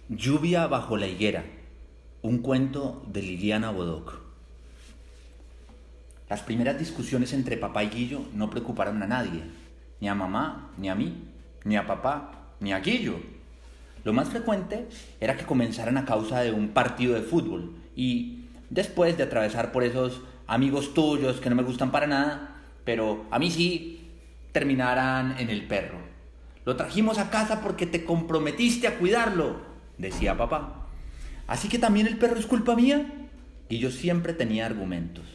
Lluvia bajo la higuera, un cuento de Liliana Bodoc. Las primeras discusiones entre papá y Guillo no preocuparon a nadie, ni a mamá, ni a mí, ni a papá, ni a Guillo. Lo más frecuente era que comenzaran a causa de un partido de fútbol y después de atravesar por esos amigos tuyos que no me gustan para nada, pero a mí sí, terminaran en el perro. Lo trajimos a casa porque te comprometiste a cuidarlo, decía papá. ¿Así que también el perro es culpa mía? Y yo siempre tenía argumentos.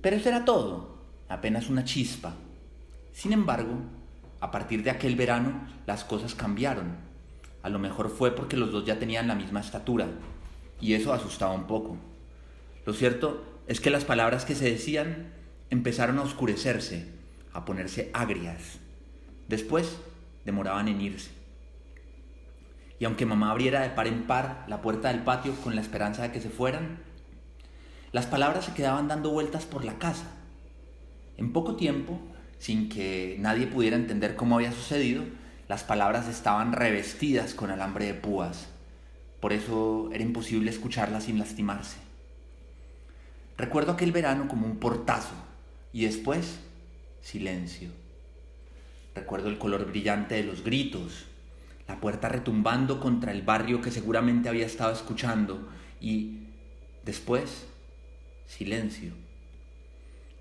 Pero eso era todo, apenas una chispa. Sin embargo, a partir de aquel verano, las cosas cambiaron. A lo mejor fue porque los dos ya tenían la misma estatura, y eso asustaba un poco. Lo cierto es que las palabras que se decían empezaron a oscurecerse, a ponerse agrias. Después, demoraban en irse. Y aunque mamá abriera de par en par la puerta del patio con la esperanza de que se fueran, las palabras se quedaban dando vueltas por la casa. En poco tiempo, sin que nadie pudiera entender cómo había sucedido, las palabras estaban revestidas con alambre de púas. Por eso era imposible escucharlas sin lastimarse. Recuerdo aquel verano como un portazo y después, silencio. Recuerdo el color brillante de los gritos, la puerta retumbando contra el barrio que seguramente había estado escuchando y después, silencio.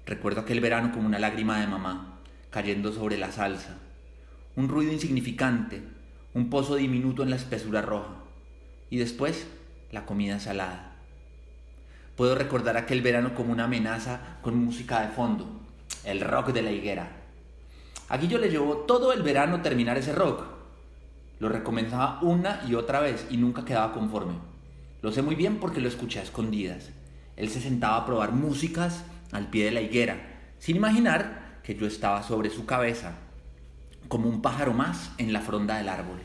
Recuerdo aquel verano como una lágrima de mamá cayendo sobre la salsa, un ruido insignificante, un pozo diminuto en la espesura roja y después la comida salada. Puedo recordar aquel verano como una amenaza con música de fondo, el rock de la higuera. A Guillo le llevó todo el verano terminar ese rock. Lo recomenzaba una y otra vez y nunca quedaba conforme. Lo sé muy bien porque lo escuché a escondidas. Él se sentaba a probar músicas al pie de la higuera, sin imaginar que yo estaba sobre su cabeza, como un pájaro más en la fronda del árbol.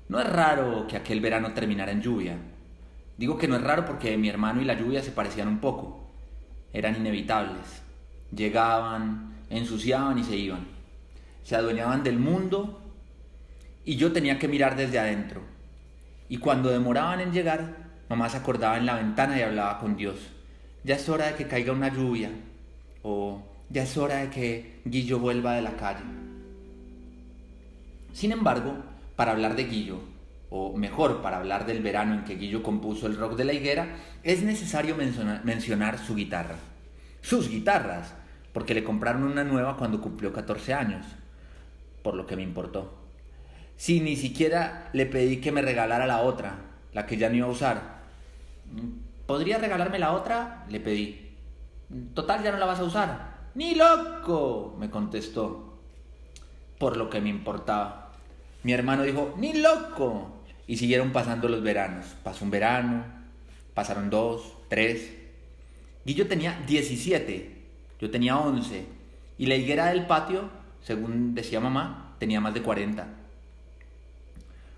No es raro que aquel verano terminara en lluvia. Digo que no es raro porque mi hermano y la lluvia se parecían un poco. Eran inevitables. Llegaban, ensuciaban y se iban. Se adueñaban del mundo y yo tenía que mirar desde adentro. Y cuando demoraban en llegar, mamá se acordaba en la ventana y hablaba con Dios. Ya es hora de que caiga una lluvia. O ya es hora de que Guillo vuelva de la calle. Sin embargo, para hablar de Guillo, o mejor, para hablar del verano en que Guillo compuso el rock de la higuera, es necesario mencionar su guitarra. Sus guitarras, porque le compraron una nueva cuando cumplió 14 años, por lo que me importó. Si ni siquiera le pedí que me regalara la otra, la que ya no iba a usar. ¿Podría regalarme la otra?, le pedí. Total, ya no la vas a usar. ¡Ni loco!, me contestó, por lo que me importaba. Mi hermano dijo, ¡ni loco! Y siguieron pasando los veranos. Pasó un verano, pasaron 2, 3. Guillo tenía 17, yo tenía 11. Y la higuera del patio, según decía mamá, tenía más de 40.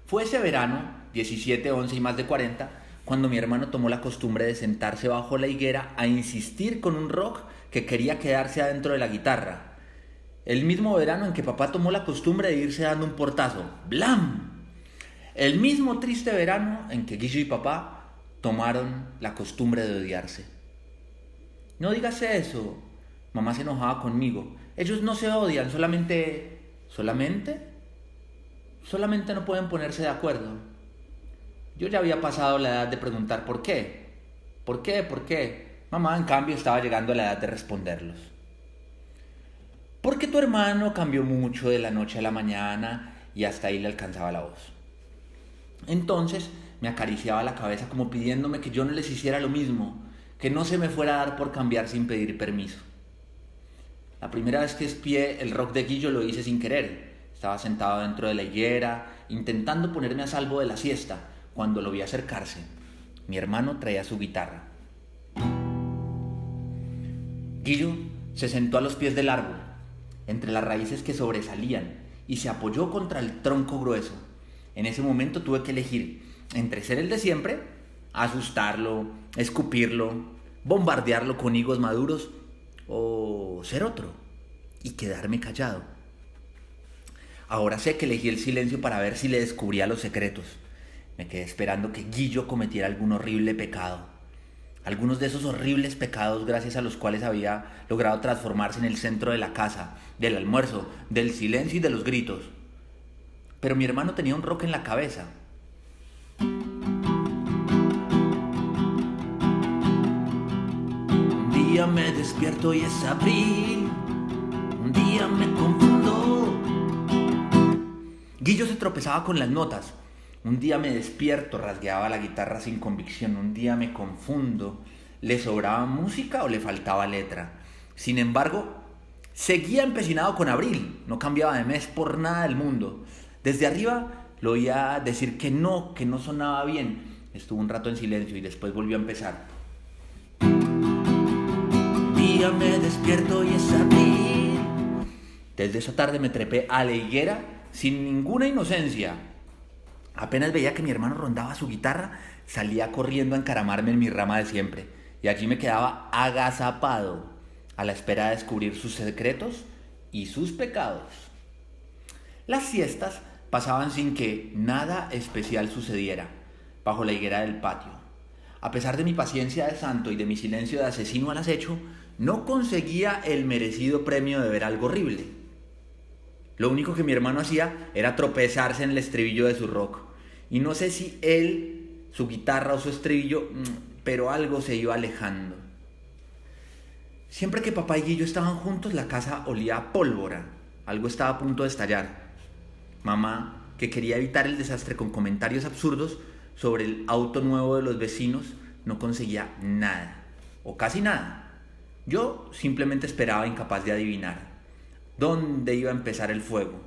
Fue ese verano, 17, 11 y más de 40, cuando mi hermano tomó la costumbre de sentarse bajo la higuera a insistir con un rock que quería quedarse adentro de la guitarra. El mismo verano en que papá tomó la costumbre de irse dando un portazo. ¡Blam! El mismo triste verano en que Guillo y papá tomaron la costumbre de odiarse. No digas eso. Mamá se enojaba conmigo. Ellos no se odian, solamente no pueden ponerse de acuerdo. Yo ya había pasado la edad de preguntar por qué. ¿Por qué? ¿Por qué? Mamá, en cambio, estaba llegando a la edad de responderlos. Porque tu hermano cambió mucho de la noche a la mañana y hasta ahí le alcanzaba la voz. Entonces me acariciaba la cabeza como pidiéndome que yo no les hiciera lo mismo, que no se me fuera a dar por cambiar sin pedir permiso. La primera vez que espié el rock de Guillo lo hice sin querer. Estaba sentado dentro de la higuera, intentando ponerme a salvo de la siesta, cuando lo vi acercarse. Mi hermano traía su guitarra. Guillo se sentó a los pies del árbol, entre las raíces que sobresalían, y se apoyó contra el tronco grueso. En ese momento tuve que elegir entre ser el de siempre, asustarlo, escupirlo, bombardearlo con higos maduros, o ser otro y quedarme callado. Ahora sé que elegí el silencio para ver si le descubría los secretos. Me quedé esperando que Guillo cometiera algún horrible pecado. Algunos de esos horribles pecados gracias a los cuales había logrado transformarse en el centro de la casa, del almuerzo, del silencio y de los gritos. Pero mi hermano tenía un rock en la cabeza. Un día me despierto y es abril. Un día me confundo. Guillo se tropezaba con las notas. Un día me despierto, rasgueaba la guitarra sin convicción. Un día me confundo. ¿Le sobraba música o le faltaba letra? Sin embargo, seguía empecinado con Abril. No cambiaba de mes por nada del mundo. Desde arriba lo oía decir que no sonaba bien. Estuvo un rato en silencio y después volvió a empezar. Un día me despierto y es abril. Desde esa tarde me trepé a la higuera sin ninguna inocencia. Apenas veía que mi hermano rondaba su guitarra, salía corriendo a encaramarme en mi rama de siempre. Y allí me quedaba agazapado, a la espera de descubrir sus secretos y sus pecados. Las siestas pasaban sin que nada especial sucediera, bajo la higuera del patio. A pesar de mi paciencia de santo y de mi silencio de asesino al acecho, no conseguía el merecido premio de ver algo horrible. Lo único que mi hermano hacía era tropezarse en el estribillo de su rock. Y no sé si él, su guitarra o su estribillo, pero algo se iba alejando. Siempre que papá y Guillo estaban juntos, la casa olía a pólvora. Algo estaba a punto de estallar. Mamá, que quería evitar el desastre con comentarios absurdos sobre el auto nuevo de los vecinos, no conseguía nada, o casi nada. Yo simplemente esperaba, incapaz de adivinar dónde iba a empezar el fuego.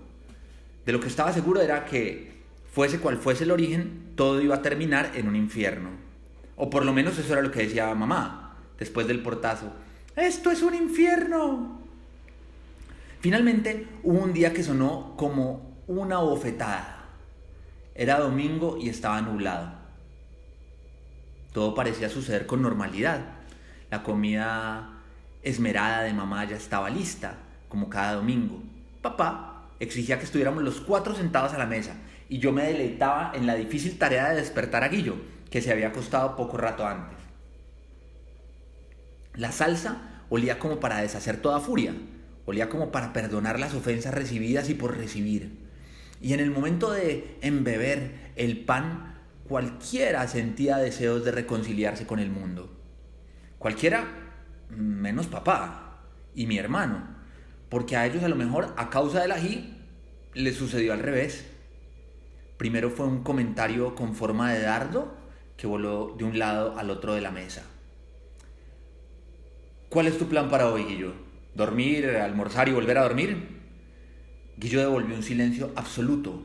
De lo que estaba seguro era que, fuese cual fuese el origen, todo iba a terminar en un infierno. O por lo menos eso era lo que decía mamá, después del portazo. ¡Esto es un infierno! Finalmente, hubo un día que sonó como una bofetada. Era domingo y estaba nublado. Todo parecía suceder con normalidad. La comida esmerada de mamá ya estaba lista, como cada domingo. Papá exigía que estuviéramos los 4 sentados a la mesa y yo me deleitaba en la difícil tarea de despertar a Guillo, que se había acostado poco rato antes. La salsa olía como para deshacer toda furia, olía como para perdonar las ofensas recibidas y por recibir. Y en el momento de embeber el pan, cualquiera sentía deseos de reconciliarse con el mundo. Cualquiera menos papá y mi hermano, porque a ellos a lo mejor a causa del ají les sucedió al revés. Primero fue un comentario con forma de dardo que voló de un lado al otro de la mesa. ¿Cuál es tu plan para hoy, Guillo? ¿Dormir, almorzar y volver a dormir? Guillo devolvió un silencio absoluto.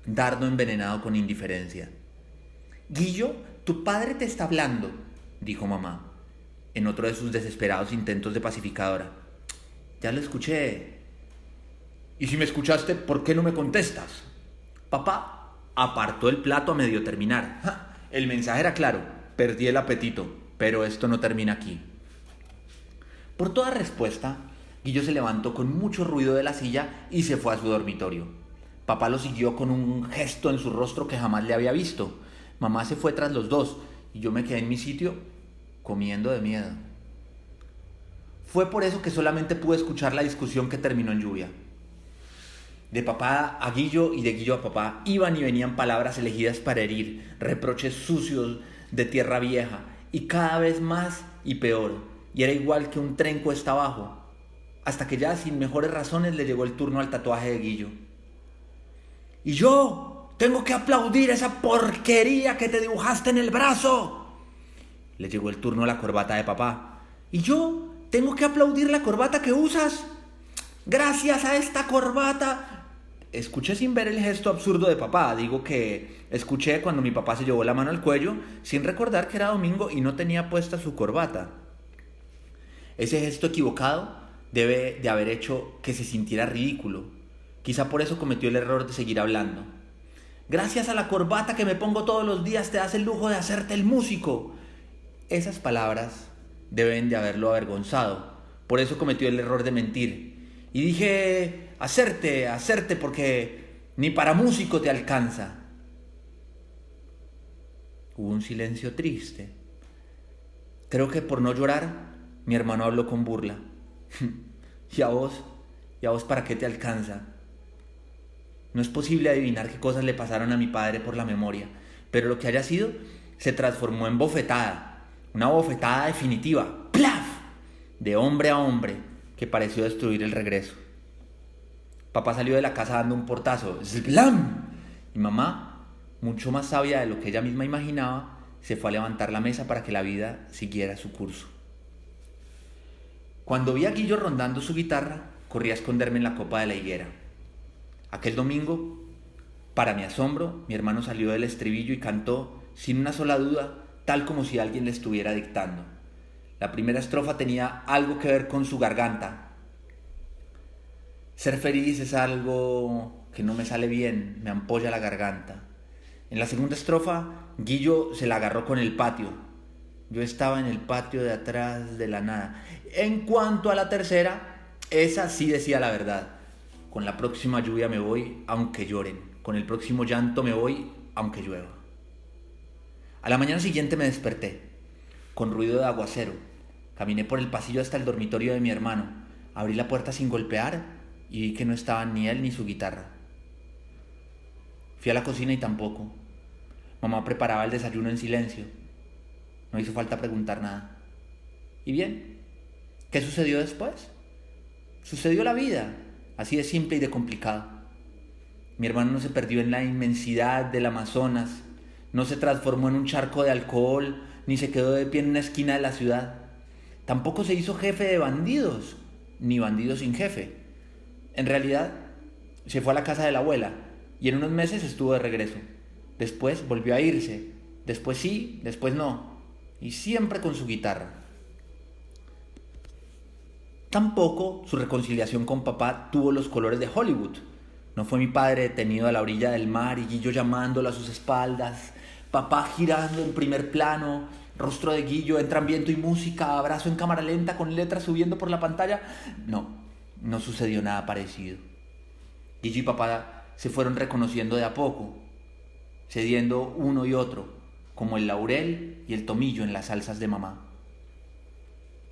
Dardo envenenado con indiferencia. Guillo, tu padre te está hablando, dijo mamá, en otro de sus desesperados intentos de pacificadora. Ya lo escuché. ¿Y si me escuchaste, por qué no me contestas? Papá apartó el plato a medio terminar. El mensaje era claro, perdí el apetito, pero esto no termina aquí. Por toda respuesta, Guillo se levantó con mucho ruido de la silla y se fue a su dormitorio. Papá lo siguió con un gesto en su rostro que jamás le había visto. Mamá se fue tras los dos y yo me quedé en mi sitio comiendo de miedo. Fue por eso que solamente pude escuchar la discusión que terminó en lluvia. De papá a Guillo y de Guillo a papá iban y venían palabras elegidas para herir, reproches sucios de tierra vieja y cada vez más y peor. Y era igual que un tren cuesta abajo, hasta que ya sin mejores razones le llegó el turno al tatuaje de Guillo. Y yo tengo que aplaudir esa porquería que te dibujaste en el brazo. Le llegó el turno a la corbata de papá. Y yo tengo que aplaudir la corbata que usas. Gracias a esta corbata. Escuché sin ver el gesto absurdo de papá. Digo que escuché cuando mi papá se llevó la mano al cuello sin recordar que era domingo y no tenía puesta su corbata. Ese gesto equivocado debe de haber hecho que se sintiera ridículo. Quizá por eso cometió el error de seguir hablando. Gracias a la corbata que me pongo todos los días te das el lujo de hacerte el músico. Esas palabras deben de haberlo avergonzado. Por eso cometió el error de mentir. Y dije, hacerte, porque ni para músico te alcanza. Hubo un silencio triste. Creo que por no llorar, mi hermano habló con burla. ¿Y a vos para qué te alcanza? No es posible adivinar qué cosas le pasaron a mi padre por la memoria, pero lo que haya sido se transformó en bofetada, una bofetada definitiva, ¡plaf!, de hombre a hombre, que pareció destruir el regreso. Papá salió de la casa dando un portazo, ¡slam! Y mamá, mucho más sabia de lo que ella misma imaginaba, se fue a levantar la mesa para que la vida siguiera su curso. Cuando vi a Guillo rondando su guitarra, corrí a esconderme en la copa de la higuera. Aquel domingo, para mi asombro, mi hermano salió del estribillo y cantó, sin una sola duda, tal como si alguien le estuviera dictando. La primera estrofa tenía algo que ver con su garganta. Ser feliz es algo que no me sale bien, me ampolla la garganta. En la segunda estrofa, Guillo se la agarró con el patio. Yo estaba en el patio de atrás de la nada. En cuanto a la tercera, esa sí decía la verdad. Con la próxima lluvia me voy, aunque lloren. Con el próximo llanto me voy, aunque llueva. A la mañana siguiente me desperté, con ruido de aguacero. Caminé por el pasillo hasta el dormitorio de mi hermano. Abrí la puerta sin golpear y vi que no estaban ni él ni su guitarra. Fui a la cocina y tampoco. Mamá preparaba el desayuno en silencio. No hizo falta preguntar nada. ¿Y bien? ¿Qué sucedió después? Sucedió la vida, así de simple y de complicado. Mi hermano no se perdió en la inmensidad del Amazonas, no se transformó en un charco de alcohol, ni se quedó de pie en una esquina de la ciudad. Tampoco se hizo jefe de bandidos, ni bandido sin jefe. En realidad, se fue a la casa de la abuela y en unos meses estuvo de regreso. Después volvió a irse, después sí, después no, y siempre con su guitarra. Tampoco su reconciliación con papá tuvo los colores de Hollywood. No fue mi padre detenido a la orilla del mar y Guillo llamándolo a sus espaldas, papá girando en primer plano, rostro de Guillo, entran viento y música, abrazo en cámara lenta con letras subiendo por la pantalla. No sucedió nada parecido. Guillo y papá se fueron reconociendo de a poco, cediendo uno y otro, como el laurel y el tomillo en las salsas de mamá.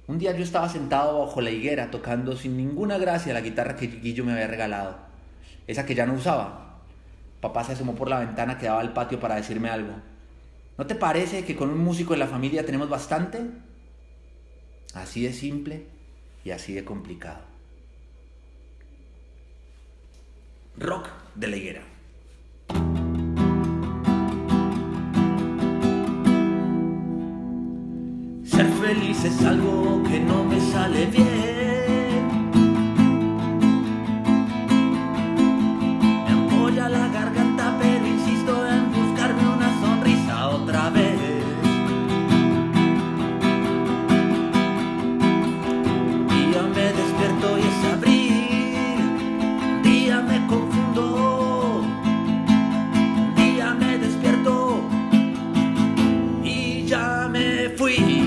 Un día yo estaba sentado bajo la higuera tocando sin ninguna gracia la guitarra que Guillo me había regalado, esa que ya no usaba. Papá se asomó por la ventana que daba al patio para decirme algo. ¿No te parece que con un músico en la familia tenemos bastante? Así de simple y así de complicado. Rock de la higuera. Ser feliz es algo que no me sale bien. Me ampolla la garganta, pero insisto en buscarme una sonrisa otra vez. Un día me despierto y es abril. Un día me confundo. Un día me despierto y ya me fui.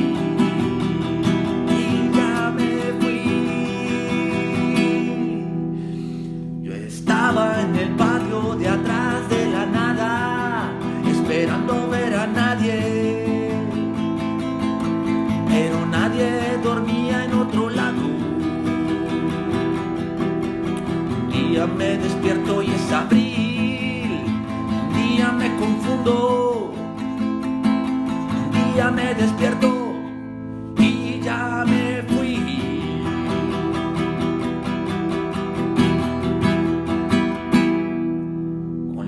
En el patio de atrás de la nada, esperando ver a nadie, pero nadie dormía en otro lado. Un día me despierto y es abril, un día me confundo, un día me despierto y ya me fui.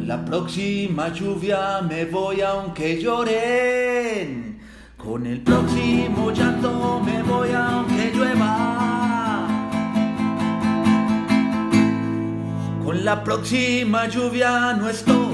La próxima lluvia me voy aunque lloren. Con el próximo llanto me voy aunque llueva. Con la próxima lluvia no estoy.